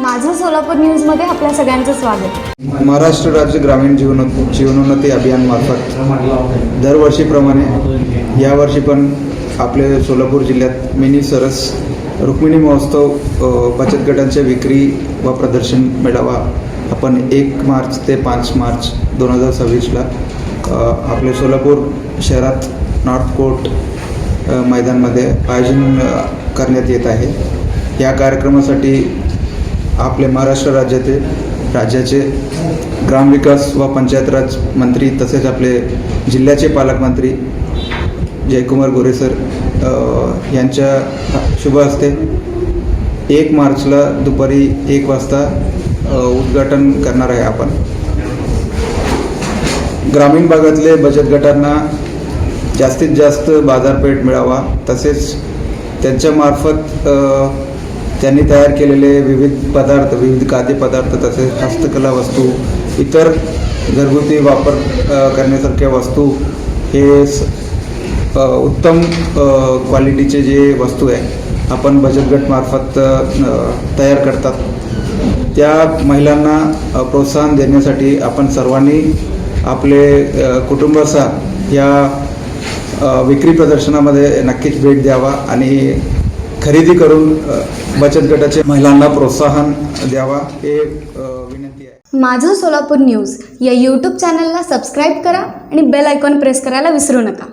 माझं सोलापूर न्यूजमध्ये आपल्या सगळ्यांचं स्वागत। महाराष्ट्र राज्य ग्रामीण जीवनोन्नती अभियानमार्फत दरवर्षीप्रमाणे यावर्षी पण आपले सोलापूर जिल्ह्यात मिनी सरस रुक्मिणी महोत्सव बचत गटांच्या विक्री व प्रदर्शन मेळावा आपण 1 मार्च ते 5 मार्च 2026ला आपले सोलापूर शहरात नॉर्थ कोर्ट मैदानमध्ये आयोजन करण्यात येत आहे। या कार्यक्रमासाठी आपले महाराष्ट्र राज्याचे ग्रामविकास व पंचायत राज मंत्री तसेच आपले जिल्ह्याचे पालकमंत्री जयकुमार गोरे सर यांच्या शुभ हस्ते 1 मार्चला दुपारी 1 वाजता उद्घाटन करणार आहे। आपण ग्रामीण भागातले बचत गटांना जास्तीत जास्त बाजारपेठ मिळावा, तसेच त्यांच्यामार्फत त्यांनी तयार केलेले विविध खाद्यपदार्थ तसेच हस्तकला वस्तू, इतर घरगुती वापर करण्यासारख्या वस्तू हे उत्तम क्वालिटीचे जे वस्तू आहे आपण बचत गटमार्फत तयार करतात। त्या महिलांना प्रोत्साहन देण्यासाठी आपण सर्वांनी आपले कुटुंबासह या विक्री प्रदर्शनामध्ये नक्कीच भेट द्यावा आणि खरेदी करून बचत गटाच्या महिलांना प्रोत्साहन द्यावा हे विनंती आहे। माझं सोलापूर न्यूज या यूट्यूब चॅनलला सबस्क्राईब करा आणि बेल आयकॉन प्रेस करायला विसरू नका।